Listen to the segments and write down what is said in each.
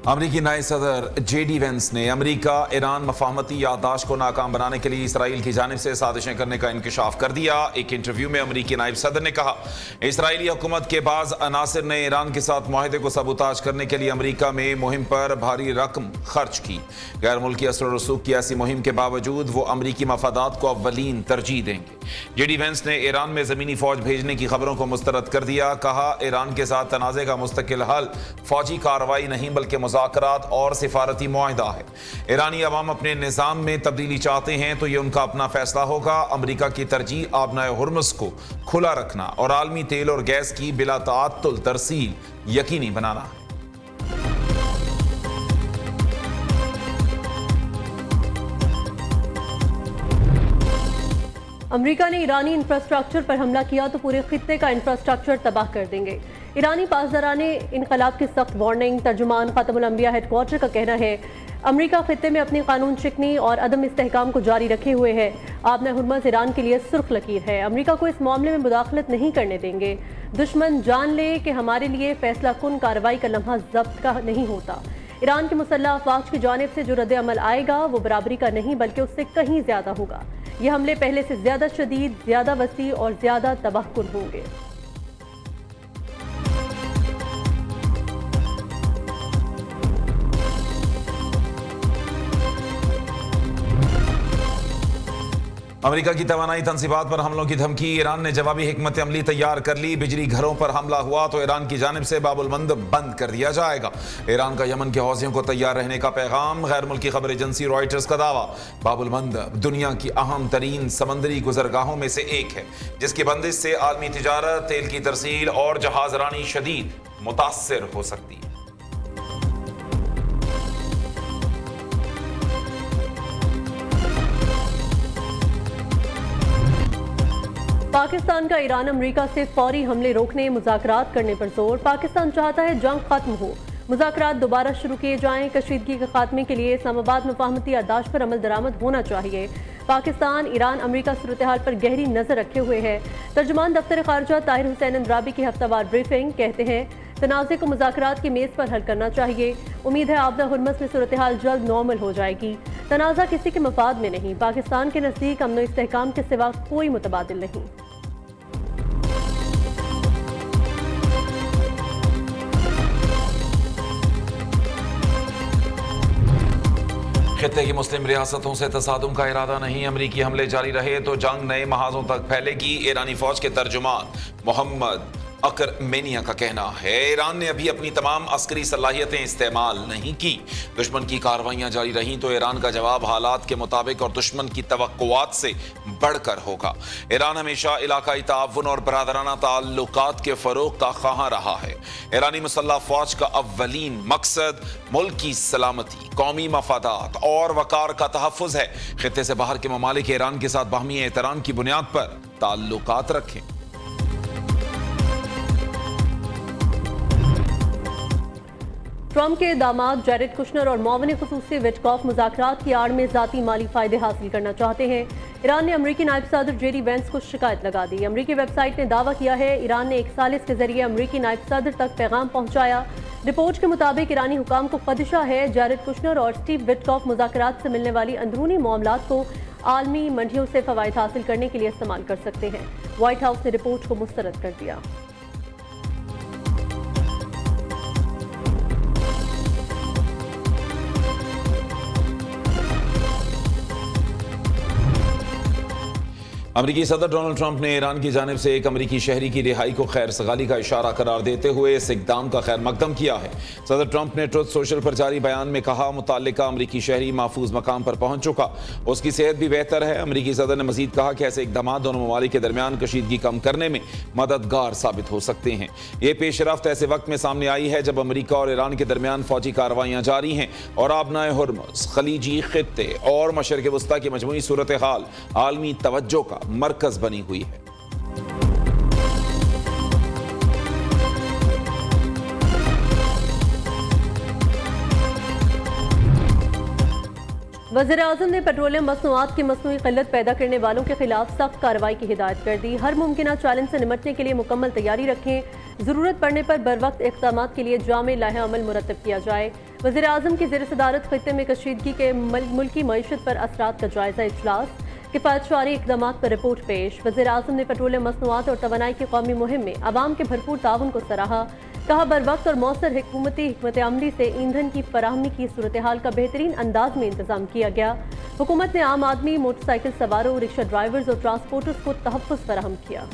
अमरीकी नए सदर JD वेंस ने अमरीका ईरान मफाहमती याददाश्त को नाकाम बनाने के लिए इसराइल की जानिब से साजिशें करने का इंकशाफ कर दिया। एक इंटरव्यू में अमरीकी नायब सदर ने कहा, इसराइली हुकूमत के बाज़ अनासिर ने ईरान के साथ मुआहदे को सबूताज करने के लिए अमरीका में मुहिम पर भारी रकम खर्च की। गैर मुल्की असर रसूख की ऐसी मुहिम के बावजूद वो अमरीकी मफादात को अव्वलीन तरजीह देंगे। JD वेंस ने ईरान में ज़मीनी फौज भेजने की खबरों को मुस्तरद कर दिया। कहा, ईरान के साथ तनाज़े का मुस्तकिल हल फौजी कार्रवाई नहीं बल्कि मुज़ाकरात और सिफारती मुआहदा है। ईरानी अवाम अपने निज़ाम में तब्दीली चाहते हैं तो ये उनका अपना फैसला होगा। अमरीका की तरजीह आबनाए हुर्मुज़ को खुला रखना और आलमी तेल और गैस की बिला तअत्तुल तरसील यकीनी बनाना है। अमेरिका ने ईरानी इंफ्रास्ट्रक्चर पर हमला किया तो पूरे खित्ते का इंफ्रास्ट्रक्चर तबाह कर देंगे। ईरानी पासदाराने इनकलाब की सख्त वार्निंग। तर्जुमान ख़ातमुल अंबिया हेडक्वार्टर का कहना है, अमेरिका खित्ते में अपनी कानून शिकनी और अदम इस्तेहकाम को जारी रखे हुए है। आबना हुर्मुज़ ईरान के लिए सुर्ख लकीर है। अमेरिका को इस मामले में मुदाखलत नहीं करने देंगे। दुश्मन जान ले कि हमारे लिए फैसला कुन कार्रवाई का लम्हा ज़ब्त का नहीं होता। ईरान की मुसल्लह अफवाज की जानिब से जो रद्द अमल आएगा वो बराबरी का नहीं बल्कि उससे कहीं ज़्यादा होगा। ये हमले पहले से ज़्यादा शदीद, ज़्यादा वसी और ज़्यादा तबाहकुन होंगे। अमेरिका की तवानाई तनसीबात पर हमलों की धमकी। ईरान ने जवाबी हिकमत अमली तैयार कर ली। बिजली घरों पर हमला हुआ तो ईरान की जानिब से बाबुल मंद बंद कर दिया जाएगा। ईरान का यमन के हौसियों को तैयार रहने का पैगाम। गैर मुल्की खबर एजेंसी रॉयटर्स का दावा, बाबुल मंद दुनिया की अहम तरीन समंदरी गुजरगाहों में से एक है, जिसकी बंदिश से आलमी तिजारत, तेल की तरसील और जहाजरानी शदीद मुतासर हो सकती है। पाकिस्तान का ईरान अमेरिका से फौरी हमले रोकने, मुज़ाकरात करने पर जोर। पाकिस्तान चाहता है जंग खत्म हो, मुज़ाकरात दोबारा शुरू किए जाएं। कशीदगी के खात्मे के लिए इस्लामाबाद मफाहमती याददाश्त पर अमल दरामद होना चाहिए। पाकिस्तान ईरान अमेरिका सूरत हाल पर गहरी नजर रखे हुए है। तर्जुमान दफ्तर खारजा ताहिर हुसैन अंद्राबी की हफ्तावार ब्रीफिंग कहते हैं, तनाज़े को मुज़ाकरात की मेज़ पर हल करना चाहिए। उम्मीद है आबदा हुर्मुज़ में सूरत हाल जल्द नॉर्मल हो जाएगी। तनाज़ा किसी के मफाद में नहीं। पाकिस्तान के नज़दीक अमन इस्तेहकाम के सिवा कोई मुतबादिल नहीं। खित्ते की मुस्लिम रियासतों से तसादुम का इरादा नहीं। अमरीकी हमले जारी रहे तो जंग नए महाजों तक फैलेगी। ईरानी फौज के तर्जुमान मोहम्मद अकरमेनिया का कहना है, ईरान ने अभी अपनी तमाम अस्करी सलाहियतें इस्तेमाल नहीं की। दुश्मन की कार्रवाइयां जारी रहीं तो ईरान का जवाब हालात के मुताबिक और दुश्मन की तवक्कुआत से बढ़कर होगा। ईरान हमेशा इलाकाई ताउन और बरादराना ताल्लुकात के फरोग का ख्वाहां रहा है। ईरानी मुसल्लह फौज का अव्वलीन मकसद मुल्क की सलामती, कौमी मफादात और वकार का तहफ़्फ़ुज़ है। खित्ते से बाहर के ममालिक ईरान के साथ बाहमी एहतराम की बुनियाद पर ताल्लुकात रखें। ट्रंप के दामाद जैरेड कुशनर और मुआविन ख़ुसूसी विटकॉफ मुज़ाकरात की आड़ में ज़ाती माली फ़ायदे हासिल करना चाहते हैं। ईरान ने अमरीकी नायब सदर JD वेंस को शिकायत लगा दी। अमरीकी वेबसाइट ने दावा किया है ईरान ने एक सालिस के जरिए अमरीकी नायब सदर तक पैगाम पहुंचाया। रिपोर्ट के मुताबिक ईरानी हुकाम को खदशा है जैरेड कुशनर और स्टीव विटकॉफ मुज़ाकरात से मिलने वाली अंदरूनी मामलात को आलमी मंडियों से फ़वाइद हासिल करने के लिए इस्तेमाल कर सकते हैं। व्हाइट हाउस ने रिपोर्ट को मुस्तरद कर दिया। अमरीकी सदर डोनाल्ड ट्रंप ने ईरान की जानिब से एक अमरीकी शहरी की रिहाई को खैर सगाली का इशारा करार देते हुए इस इक़दाम का खैर मकदम किया है। सदर ट्रंप ने ट्रुथ सोशल पर जारी बयान में कहा, मुताल्लिका अमरीकी शहरी महफूज मकाम पर पहुंच चुका, उसकी सेहत भी बेहतर है। अमरीकी सदर ने मजीद कहा कि ऐसे इक़दाम दोनों ममालिक के दरमियान कशीदगी कम करने में मददगार साबित हो सकते हैं। ये पेशरफ्त ऐसे वक्त में सामने आई है जब अमरीका और ईरान के दरमियान फौजी कार्रवाइयाँ जारी हैं और आबनाए हुर्मुज़, खलीजी खित्ते और मशरिक़ वस्ता की मजमूई सूरत हाल आलमी तवज्जो का मरकज बनी हुई है। वज़ीर-ए-आज़म ने पेट्रोलियम मसनूआत की मसनूई क़िल्लत पैदा करने वालों के खिलाफ सख्त कार्रवाई की हिदायत कर दी। हर मुमकिन चैलेंज से निपटने के लिए मुकम्मल तैयारी रखें। ज़रूरत पड़ने पर बर वक्त इक़दाम के लिए जामे लाहे अमल मुरतब किया जाए। वज़ीर आज़म की ज़ेर सदारत खित्ते में कशीदगी के मुल्की मईशत पर असरात का जायज़ा इजलास, किफ़ायतशारी इक़दाम पर रिपोर्ट पेश। वज़ीर आज़म ने पेट्रोलियम मसनूआत और तवानाई की कौमी मुहिम में आवाम के भरपूर ताउन को सराहा। कहा बर वक्त और मौसर हिकमत अमली से ईंधन की फराहमी की सूरत हाल का बेहतरीन अंदाज में इंतजाम किया गया। हुकूमत ने आम आदमी, मोटरसाइकिल सवारों, रिक्शा ड्राइवर्स और ट्रांसपोर्टर्स को तहफ़्फ़ुज़ फराहम किया।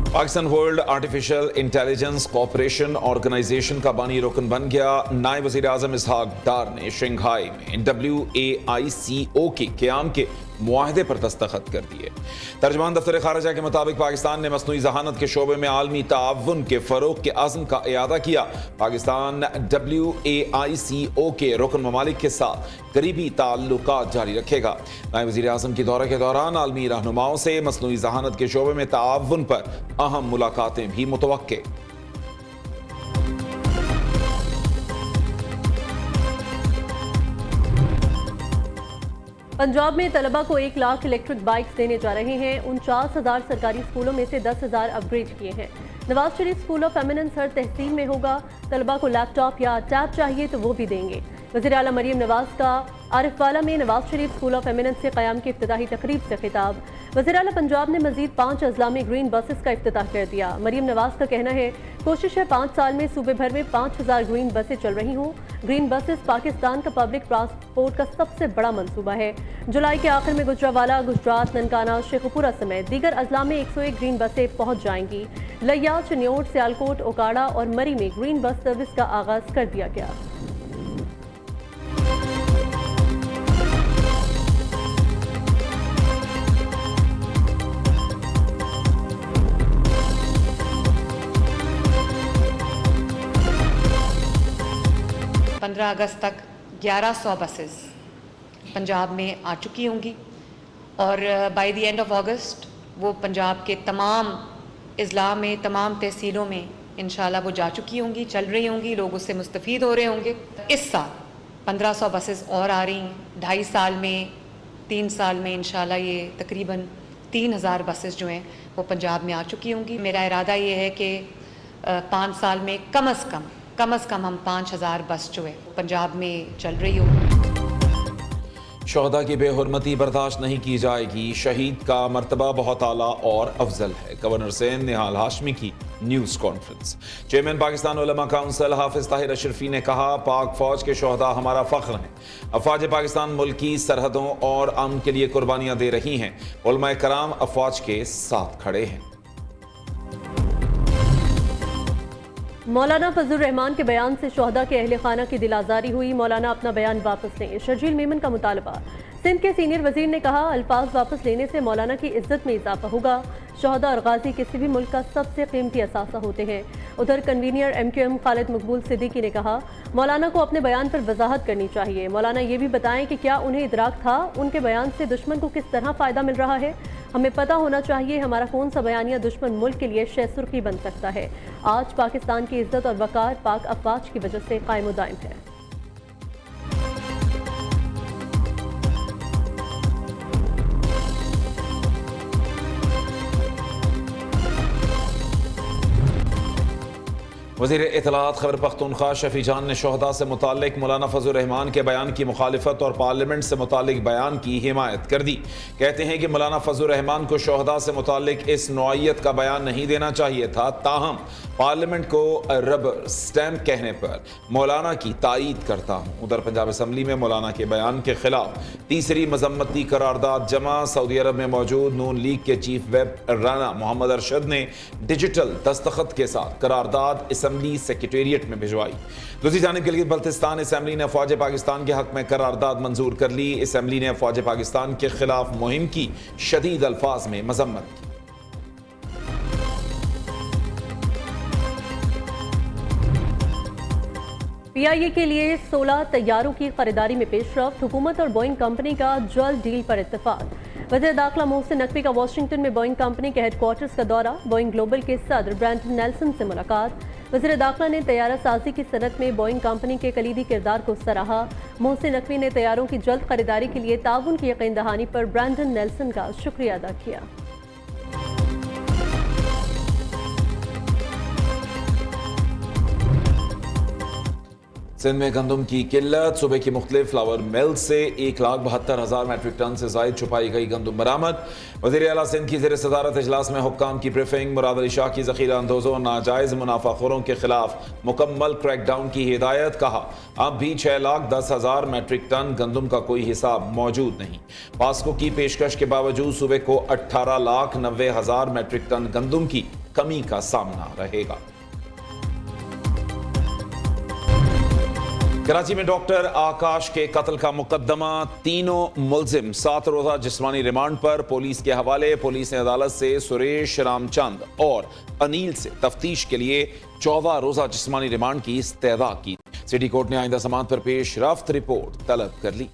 Pakistan world artificial intelligence cooperation organisation का बानी रुकन बन गया। नायब वज़ीर आज़म इसहाक डार ने शंघाई में WAICO के क़याम के मुआहदे पर दस्तखत कर दिए। तर्जमान दफ्तर खारजा के मुताबिक पाकिस्तान ने मसनूई जहानत के शोबे में आलमी ताउन के फ़रोग़ के अज़्म का इयादा किया। पाकिस्तान WAICO के रुकन ममालिक के साथ करीबी ताल्लुकात जारी रखेगा। नायब वज़ीर आज़म की दौरे के दौरान आलमी रहनुमाओं से मसनूई जहानत के शोबे में ताउन पर अहम मुलाकातें भी मुतवक्के। पंजाब में तलबा को 1 लाख इलेक्ट्रिक बाइक्स देने जा रहे हैं। 49,000 सरकारी स्कूलों में से 10,000 अपग्रेड किए हैं। Nawaz Sharif school of eminence हर तहसील में होगा। तलबा को लैपटॉप या टैब चाहिए तो वो भी देंगे। वज़ीर आला मरियम नवाज का आरिफवाला में Nawaz Sharif school of eminence से क़याम की इफ्तिताही तकरीब से खिताब। वज़ीर आला पंजाब ने मजीद 5 अजला में ग्रीन बसेस का इफ्तिताह कर दिया। मरियम नवाज का कहना है कोशिश है 5 साल में सूबे भर में 5,000 ग्रीन बसें चल रही हों। ग्रीन बसेस पाकिस्तान का पब्लिक ट्रांसपोर्ट का सबसे बड़ा मंसूबा है। जुलाई के आखिर में गुजरावाला, गुजरात, ननकाना, शेखुपुरा समेत दीगर अजला में 101 ग्रीन बसें पहुँच जाएंगी। लिया, चिन्योट, सियालकोट, ओकाड़ा और मरी में ग्रीन बस सर्विस का आगाज कर दिया गया। अगस्त तक 1100 बसेस पंजाब में आ चुकी होंगी और बाय द एंड ऑफ अगस्त वो पंजाब के तमाम अजला में, तमाम तहसीलों में इंशाल्लाह वो जा चुकी होंगी, चल रही होंगी, लोग उससे मुस्तफ़ीद हो रहे होंगे। इस साल 1500 बसेस और आ रही हैं। 2.5 साल में, 3 साल में इंशाल्लाह ये तकरीबन 3000 बसेस जो हैं वो पंजाब में आ चुकी होंगी। मेरा इरादा ये है कि 5 साल में कम अज़ कम हम 5000 बस जो है पंजाब में चल रही हो। शोहदा की बेहुरमती बर्दाश्त नहीं की जाएगी। शहीद का मर्तबा बहुत आला और अफजल है। गवर्नर सेन निहाल हाशमी की न्यूज़ कॉन्फ्रेंस। चेयरमैन पाकिस्तान उलमा काउंसिल हाफिज ताहिर अशरफी ने कहा पाक फौज के शोहदा हमारा फ़ख्र हैं। अफवाज पाकिस्तान मुल्क की सरहदों और अमन के लिए कुर्बानियाँ दे रही हैं। उलमा कराम अफवाज के साथ खड़े हैं। मौलाना फजलुर रहमान के बयान से शोहदा के अहले खाना की दिल आज़ारी हुई। मौलाना अपना बयान वापस लें, शर्जील मेमन का मुतालबा। सिंध के सीनियर वजीर ने कहा अल्फाज वापस लेने से मौलाना की इज्जत में इजाफा होगा। शोहदा और गाजी किसी भी मुल्क का सबसे कीमती असासा होते हैं। उधर कन्वीनियर MQM खालिद मकबूल सिद्दीकी ने कहा मौलाना को अपने बयान पर वजाहत करनी चाहिए। मौलाना ये भी बताएं कि क्या उन्हें इदराक था उनके बयान से दुश्मन को किस तरह फ़ायदा मिल रहा है। हमें पता होना चाहिए हमारा कौन सा बयानिया दुश्मन मुल्क के लिए शहसुर्खी बन सकता है। आज पाकिस्तान की इज्जत और वकार पाक अफवाज की वजह से कायम दायम है। वज़ीर इत्तलात खैबर पख्तूनख्वा शफी जान ने शोहदा से मुताल्लिक मौलाना फजलुर रहमान के बयान की मुखालिफत और पार्लियामेंट से मुताल्लिक बयान की हिमायत कर दी। कहते हैं कि मौलाना फजलुर रहमान को शोहदा से मुताल्लिक इस नौइयत का बयान नहीं देना चाहिए था। ताहम पार्लियामेंट को रबर स्टैम्प कहने पर मौलाना की तायीद करता हूँ। उधर पंजाब असम्बली में मौलाना के बयान के खिलाफ तीसरी मजम्मती करारदाद जमा। सऊदी अरब में मौजूद नून लीग के चीफ वेब राना मोहम्मद अरशद ने डिजिटल दस्तखत के साथ करारदाद असम्बली सेक्रेटेरिएट में भिजवाई। दूसरी जानिब गिलगित बल्तिस्तान असम्बली ने अफवाज पाकिस्तान के हक में करारदाद मंजूर कर ली। असम्बली ने अफवाज पाकिस्तान के खिलाफ मुहिम की शदीद अल्फाज में मजम्मत की। PIA के लिए 16 तैयारों की खरीदारी में पेशरफ्त। हुकूमत और बोइंग कंपनी का जल्द डील पर इत्तेफाक। वज़ीर दाखिला मोहसिन नकवी का वाशिंगटन में बोइंग कंपनी के हेडक्वार्टर्स का दौरा। बोइंग ग्लोबल के सदर ब्रैंटन नेल्सन से मुलाकात। वज़ीर दाखिला ने तैयारा साजी की सनत में बोइंग कंपनी के कलीदी किरदार को सराहा। मोहसिन नकवी ने तैयारों की जल्द खरीदारी के लिए ताउन की यकीन दहानी पर ब्रैंडन नेल्सन का शुक्रिया अदा किया। सिंध में गंदम की किल्लत, सूबे की मुख्तलिफ फ्लावर मिल से 1,72,000 मैट्रिक टन से जायद छुपाई गई गंदम बरामद। वज़ीर आला सिंध की ज़ेर सदारत इजलास में हुक्काम की ब्रीफिंग। मुराद अली शाह की ज़ख़ीरा अंदोज़ों और नाजायज़ मुनाफाखोरों के खिलाफ मुकम्मल क्रैकडाउन की हिदायत। कहा अब भी 6,10,000 मैट्रिक टन गंदम का कोई हिसाब मौजूद नहीं। पास्को की पेशकश के बावजूद सूबे को 18,90,000 मैट्रिक टन गंदम की कमी का सामना रहेगा। कराची में डॉक्टर आकाश के कत्ल का मुकदमा, तीनों मुलजिम 7 रोजा जिस्मानी रिमांड पर पुलिस के हवाले। पुलिस ने अदालत से सुरेश, रामचंद और अनिल से तफ्तीश के लिए 14 रोजा जिस्मानी रिमांड की इस्तदा की। सिटी कोर्ट ने आइंदा समाअत पर पेश रफ्त रिपोर्ट तलब कर ली।